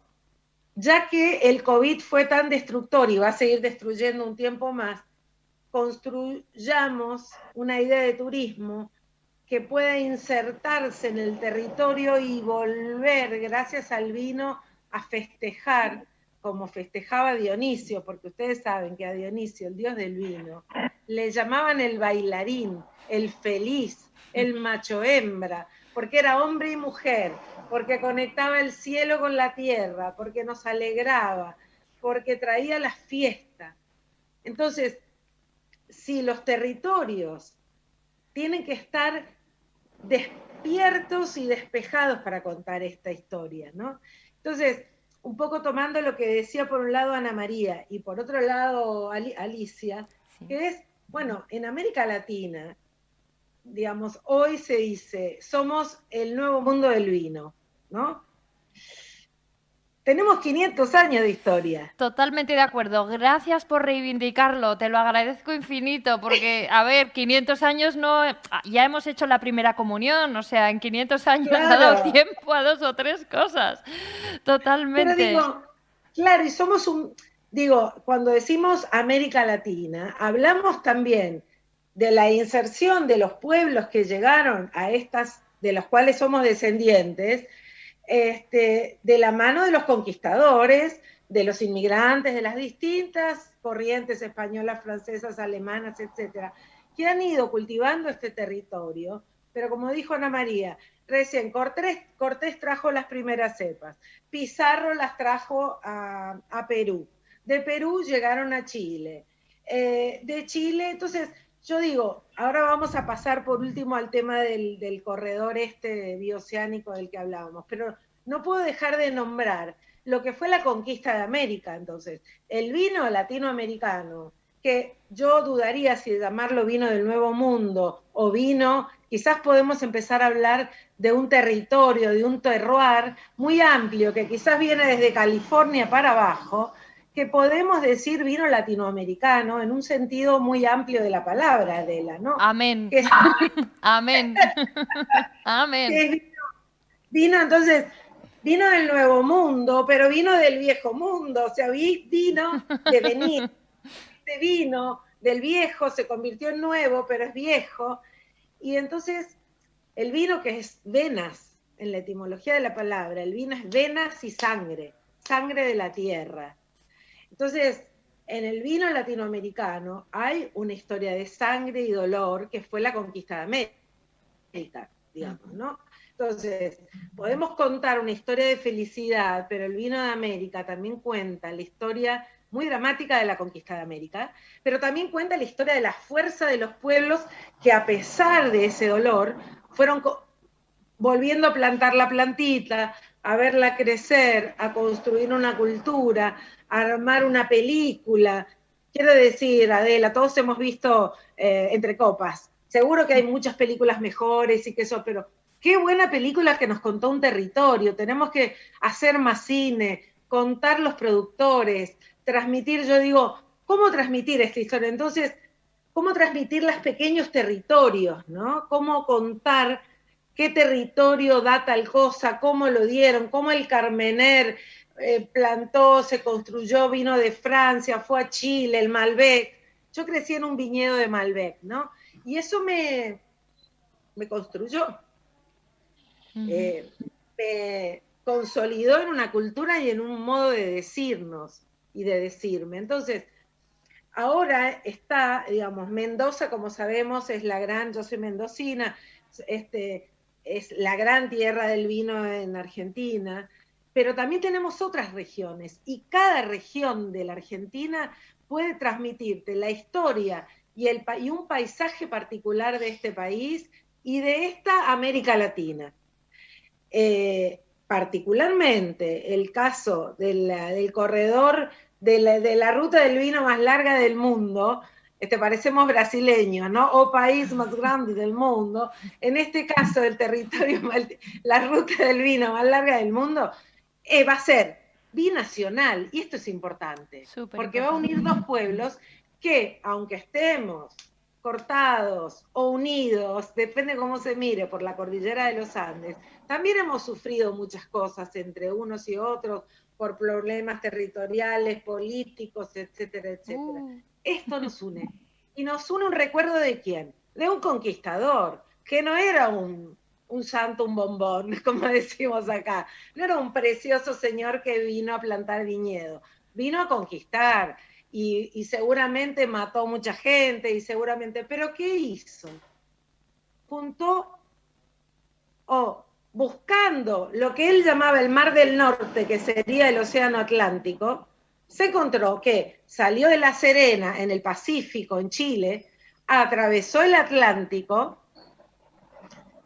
ya que el COVID fue tan destructor y va a seguir destruyendo un tiempo más, construyamos una idea de turismo que pueda insertarse en el territorio y volver, gracias al vino, a festejar como festejaba Dionisio, porque ustedes saben que a Dionisio, el dios del vino, le llamaban el bailarín, el feliz, el macho hembra, porque era hombre y mujer, porque conectaba el cielo con la tierra, porque nos alegraba, porque traía la fiesta. Entonces, si los territorios tienen que estar despiertos y despejados para contar esta historia, ¿no? Entonces, un poco tomando lo que decía por un lado Ana María y por otro lado Alicia, sí, que es, bueno, en América Latina, digamos, hoy se dice, somos el nuevo mundo del vino, ¿no? Tenemos 500 años de historia. Totalmente de acuerdo. Gracias por reivindicarlo. Te lo agradezco infinito porque, a ver, 500 años no... Ya hemos hecho la primera comunión, o sea, en 500 años claro, ha dado tiempo a 2 o 3 cosas. Totalmente. Pero digo, claro, y somos digo, cuando decimos América Latina, hablamos también de la inserción de los pueblos que llegaron a estas, de los cuales somos descendientes, de la mano de los conquistadores, de los inmigrantes, de las distintas corrientes españolas, francesas, alemanas, etcétera, que han ido cultivando este territorio, pero como dijo Ana María, recién Cortés trajo las primeras cepas, Pizarro las trajo a Perú, de Perú llegaron a Chile, de Chile, entonces yo digo, ahora vamos a pasar por último al tema del corredor bioceánico del que hablábamos, pero no puedo dejar de nombrar lo que fue la conquista de América, entonces, el vino latinoamericano, que yo dudaría si llamarlo vino del Nuevo Mundo o vino, quizás podemos empezar a hablar de un territorio, de un terroir muy amplio, que quizás viene desde California para abajo, que podemos decir vino latinoamericano en un sentido muy amplio de la palabra, Adela, ¿no? Amén. Que es, amén. Amén. Que es vino, entonces, vino del Nuevo Mundo, pero vino del Viejo Mundo, o sea, vino de venir. Este vino del viejo se convirtió en nuevo, pero es viejo. Y entonces, el vino que es venas, en la etimología de la palabra, el vino es venas y sangre, sangre de la tierra. Entonces, en el vino latinoamericano hay una historia de sangre y dolor que fue la conquista de América, digamos, ¿no? Entonces, podemos contar una historia de felicidad, pero el vino de América también cuenta la historia muy dramática de la conquista de América, pero también cuenta la historia de la fuerza de los pueblos que a pesar de ese dolor fueron volviendo a plantar la plantita, a verla crecer, a construir una cultura, a armar una película. Quiero decir, Adela, todos hemos visto Entre Copas. Seguro que hay muchas películas mejores y que eso, pero qué buena película que nos contó un territorio. Tenemos que hacer más cine, contar los productores, transmitir, yo digo, ¿cómo transmitir esta historia? Entonces, ¿cómo transmitir los pequeños territorios, ¿no? ¿Cómo contar qué territorio da tal cosa, cómo lo dieron, cómo el Carmener plantó, se construyó, vino de Francia, fue a Chile, el Malbec. Yo crecí en un viñedo de Malbec, ¿no? Y eso me construyó, me consolidó en una cultura y en un modo de decirnos y de decirme. Entonces, ahora está, digamos, Mendoza, como sabemos, es la gran, yo soy mendocina, es la gran tierra del vino en Argentina, pero también tenemos otras regiones y cada región de la Argentina puede transmitirte la historia y un paisaje particular de este país y de esta América Latina. Particularmente el caso del corredor de la ruta del vino más larga del mundo, parecemos brasileños, ¿no? O país más grande del mundo. En este caso, el territorio, la ruta del vino más larga del mundo, va a ser binacional, y esto es importante, porque va a unir dos pueblos que, aunque estemos cortados o unidos, depende cómo se mire, por la cordillera de los Andes, también hemos sufrido muchas cosas entre unos y otros, por problemas territoriales, políticos, etcétera, etcétera. Esto nos une. Y nos une un recuerdo de quién? De un conquistador, que no era un santo, un bombón, como decimos acá. No era un precioso señor que vino a plantar viñedo. Vino a conquistar y seguramente mató mucha gente y seguramente... ¿Pero qué hizo? Juntó buscando lo que él llamaba el Mar del Norte, que sería el Océano Atlántico, se encontró que salió de La Serena, en el Pacífico, en Chile, atravesó el Atlántico,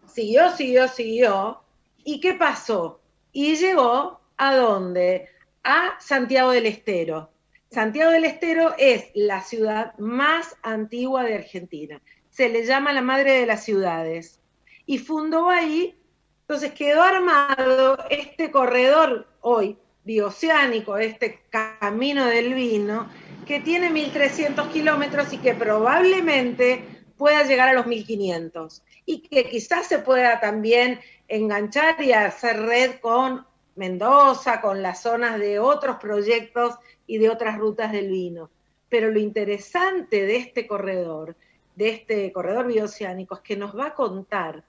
siguió, ¿y qué pasó? Y llegó ¿a dónde? A Santiago del Estero. Santiago del Estero es la ciudad más antigua de Argentina. Se le llama la madre de las ciudades. Y fundó ahí. Entonces quedó armado este corredor hoy bioceánico, este camino del vino, que tiene 1.300 kilómetros y que probablemente pueda llegar a los 1.500. Y que quizás se pueda también enganchar y hacer red con Mendoza, con las zonas de otros proyectos y de otras rutas del vino. Pero lo interesante de este corredor bioceánico, es que nos va a contar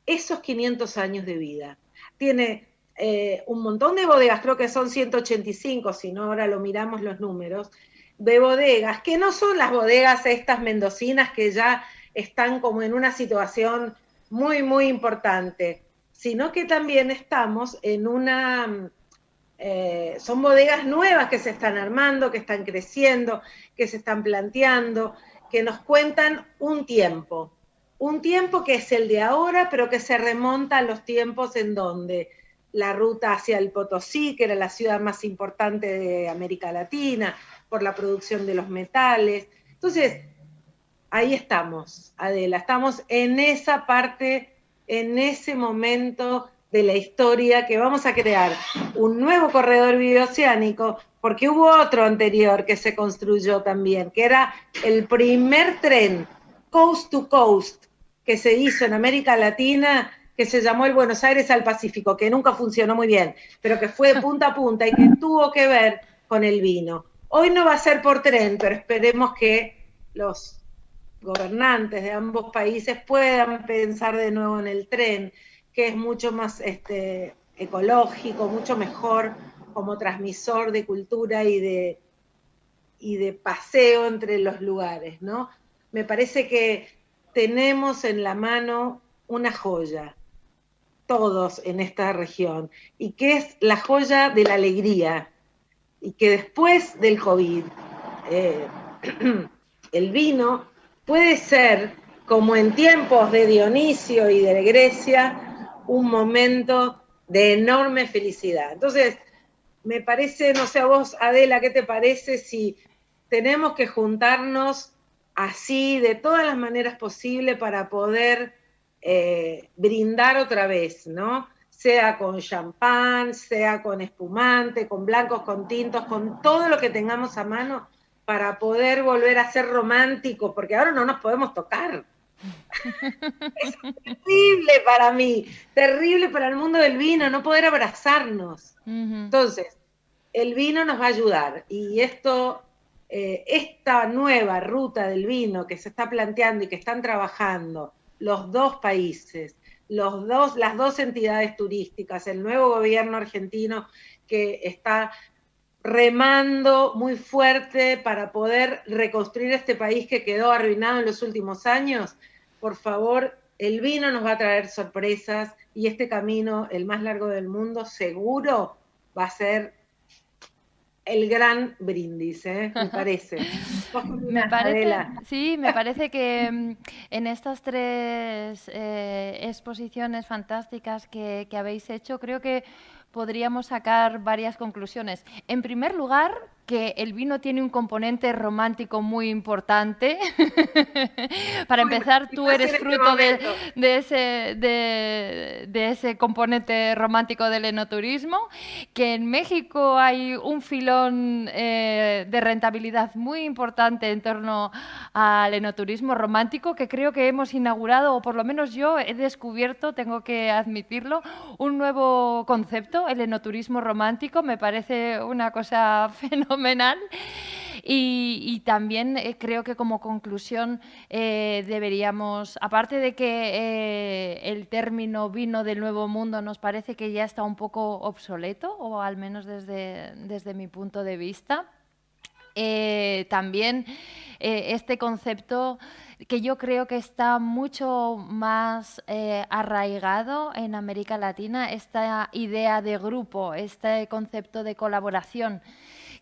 esos 500 años de vida. Tiene un montón de bodegas, creo que son 185, si no ahora lo miramos los números, de bodegas, que no son las bodegas estas mendocinas que ya están como en una situación muy, muy importante, sino que también estamos en son bodegas nuevas que se están armando, que están creciendo, que se están planteando, que nos cuentan un tiempo que es el de ahora, pero que se remonta a los tiempos en donde la ruta hacia el Potosí, que era la ciudad más importante de América Latina, por la producción de los metales. Entonces, ahí estamos, Adela, estamos en esa parte, en ese momento de la historia que vamos a crear un nuevo corredor bioceánico, porque hubo otro anterior que se construyó también, que era el primer tren coast to coast que se hizo en América Latina, que se llamó el Buenos Aires al Pacífico, que nunca funcionó muy bien, pero que fue de punta a punta y que tuvo que ver con el vino. Hoy no va a ser por tren, pero esperemos que los gobernantes de ambos países puedan pensar de nuevo en el tren, que es mucho más ecológico, mucho mejor como transmisor de cultura y de paseo entre los lugares, ¿no? Me parece que tenemos en la mano una joya, todos en esta región y que es la joya de la alegría y que después del COVID el vino puede ser, como en tiempos de Dionisio y de Grecia, un momento de enorme felicidad. Entonces, me parece, no sé a vos, Adela, ¿qué te parece si tenemos que juntarnos así, de todas las maneras posibles, para poder brindar otra vez, ¿no? Sea con champán, sea con espumante, con blancos, con tintos, con todo lo que tengamos a mano para poder volver a ser románticos, porque ahora no nos podemos tocar. Es terrible para mí, terrible para el mundo del vino, no poder abrazarnos. Entonces, el vino nos va a ayudar y esta nueva ruta del vino que se está planteando y que están trabajando los dos países, las dos entidades turísticas, el nuevo gobierno argentino que está remando muy fuerte para poder reconstruir este país que quedó arruinado en los últimos años. Por favor, el vino nos va a traer sorpresas y este camino, el más largo del mundo, seguro va a ser el gran brindis, me parece. Sí, me parece que en estas tres exposiciones fantásticas que habéis hecho, creo que podríamos sacar varias conclusiones. En primer lugar, que el vino tiene un componente romántico muy importante. Para empezar, tú eres fruto de ese componente romántico del enoturismo, que en México hay un filón de rentabilidad muy importante en torno al enoturismo romántico, que creo que hemos inaugurado, o por lo menos yo he descubierto, tengo que admitirlo, un nuevo concepto, el enoturismo romántico. Me parece una cosa fenomenal. Y también creo que como conclusión deberíamos, aparte de que el término vino del Nuevo Mundo nos parece que ya está un poco obsoleto, o al menos desde mi punto de vista, también este concepto que yo creo que está mucho más arraigado en América Latina, esta idea de grupo, este concepto de colaboración,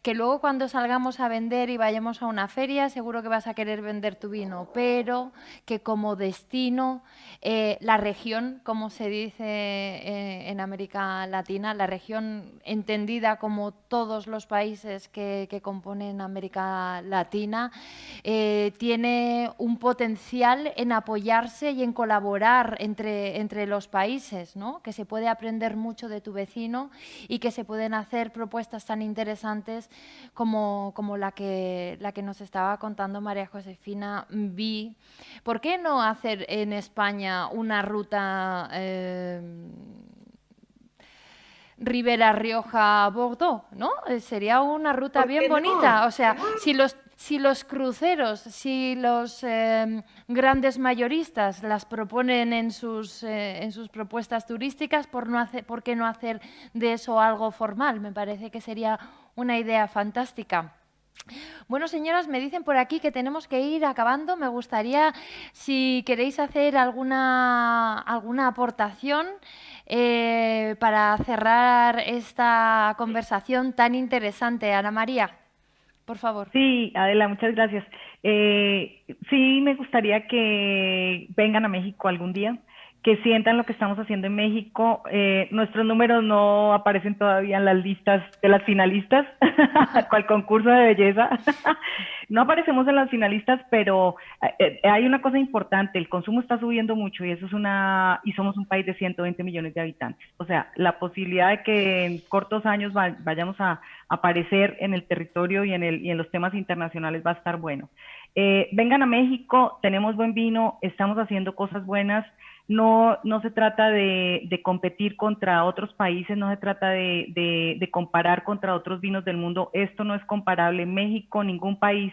que luego cuando salgamos a vender y vayamos a una feria seguro que vas a querer vender tu vino, pero que como destino, la región, como se dice en América Latina, la región entendida como todos los países que componen América Latina, tiene un potencial en apoyarse y en colaborar entre los países, ¿no? Que se puede aprender mucho de tu vecino y que se pueden hacer propuestas tan interesantes como la que nos estaba contando María Josefina Vi. ¿Por qué no hacer en España una ruta Ribera Rioja Bordeaux, ¿no? Sería una ruta bien bonita. O sea, si los cruceros, si los grandes mayoristas las proponen en sus propuestas turísticas, ¿por qué no hacer de eso algo formal? Me parece que sería una idea fantástica. Bueno, señoras, me dicen por aquí que tenemos que ir acabando. Me gustaría, si queréis hacer alguna aportación para cerrar esta conversación tan interesante. Ana María, por favor. Sí, Adela, muchas gracias. Sí, me gustaría que vengan a México algún día, que sientan lo que estamos haciendo en México. Nuestros números no aparecen todavía en las listas de las finalistas, cual concurso de belleza. No aparecemos en las finalistas, pero hay una cosa importante: el consumo está subiendo mucho y y somos un país de 120 millones de habitantes. O sea, la posibilidad de que en cortos años vayamos a aparecer en el territorio y en los temas internacionales va a estar bueno. Vengan a México, tenemos buen vino, estamos haciendo cosas buenas. No se trata de competir contra otros países, no se trata de comparar contra otros vinos del mundo. Esto no es comparable. México, ningún país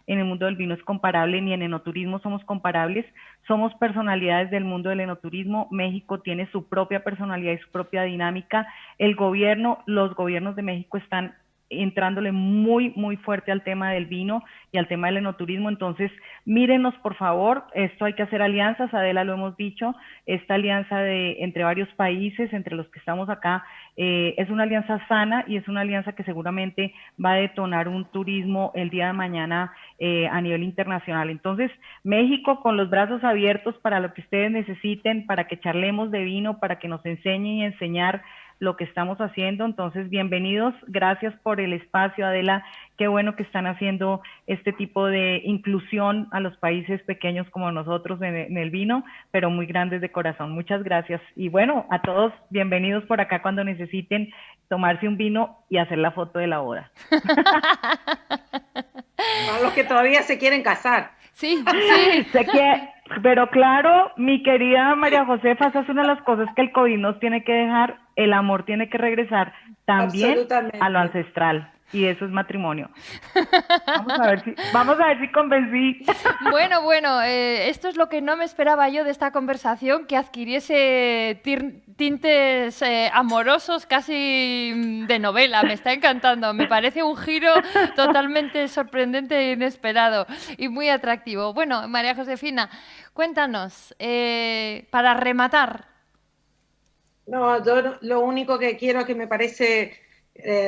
en el mundo del vino es comparable, ni en enoturismo somos comparables. Somos personalidades del mundo del enoturismo. México tiene su propia personalidad y su propia dinámica. Los gobiernos de México están entrándole muy, muy fuerte al tema del vino y al tema del enoturismo. Entonces, mírenos, por favor, esto hay que hacer alianzas, Adela, lo hemos dicho, esta alianza entre varios países, entre los que estamos acá, es una alianza sana y es una alianza que seguramente va a detonar un turismo el día de mañana a nivel internacional. Entonces, México con los brazos abiertos para lo que ustedes necesiten, para que charlemos de vino, para que nos enseñen y enseñar lo que estamos haciendo. Entonces, bienvenidos, gracias por el espacio, Adela, qué bueno que están haciendo este tipo de inclusión a los países pequeños como nosotros en el vino, pero muy grandes de corazón. Muchas gracias. Y bueno, a todos, bienvenidos por acá cuando necesiten tomarse un vino y hacer la foto de la boda. A los que todavía se quieren casar. Sí, sí. Pero claro, mi querida María Josefa, esa es una de las cosas que el COVID nos tiene que dejar, el amor tiene que regresar también a lo ancestral. Y eso es matrimonio. Vamos a ver si convencí. Bueno, esto es lo que no me esperaba yo de esta conversación, que adquiriese tintes amorosos casi de novela. Me está encantando, me parece un giro totalmente sorprendente e inesperado y muy atractivo. Bueno, María Josefina, cuéntanos, para rematar. No, yo lo único que quiero, que me parece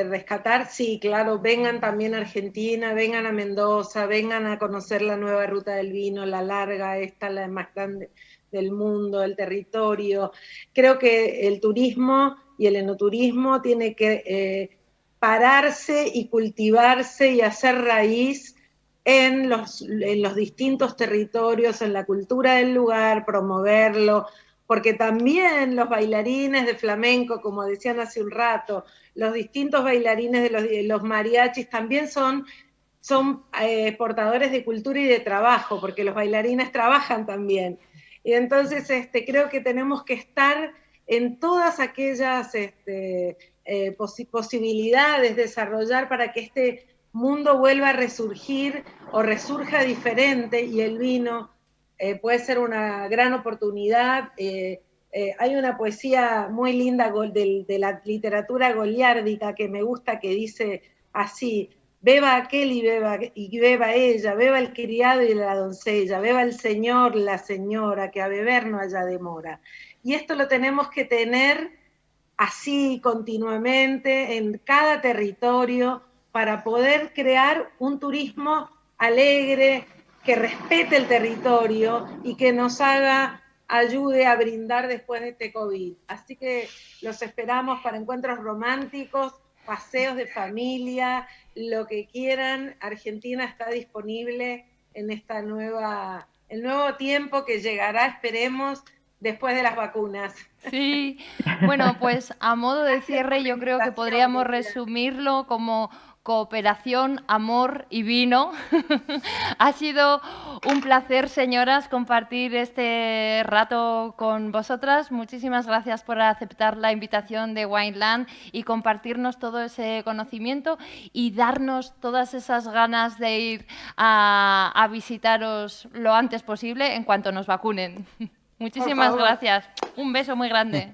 rescatar, sí, claro, vengan también a Argentina, vengan a Mendoza, vengan a conocer la nueva ruta del vino, la larga, esta, la más grande del mundo, el territorio. Creo que el turismo y el enoturismo tiene que pararse y cultivarse y hacer raíz en los distintos territorios, en la cultura del lugar, promoverlo, porque también los bailarines de flamenco, como decían hace un rato, los distintos bailarines de los mariachis también son portadores de cultura y de trabajo, porque los bailarines trabajan también. Y entonces creo que tenemos que estar en todas aquellas posibilidades de desarrollar para que este mundo vuelva a resurgir o resurja diferente, y el vino puede ser una gran oportunidad. Hay una poesía muy linda de la literatura goliárdica que me gusta, que dice así: beba aquel y beba ella, beba el criado y la doncella, beba el señor, la señora, que a beber no haya demora. Y esto lo tenemos que tener así continuamente en cada territorio para poder crear un turismo alegre, que respete el territorio y que nos ayude a brindar después de este COVID. Así que los esperamos para encuentros románticos, paseos de familia, lo que quieran. Argentina está disponible en el nuevo tiempo que llegará, esperemos, después de las vacunas. Sí, bueno, pues a modo de cierre yo creo que podríamos resumirlo como cooperación, amor y vino. Ha sido un placer, señoras, compartir este rato con vosotras. Muchísimas gracias por aceptar la invitación de Wineland y compartirnos todo ese conocimiento y darnos todas esas ganas de ir a visitaros lo antes posible en cuanto nos vacunen. Muchísimas gracias. Un beso muy grande.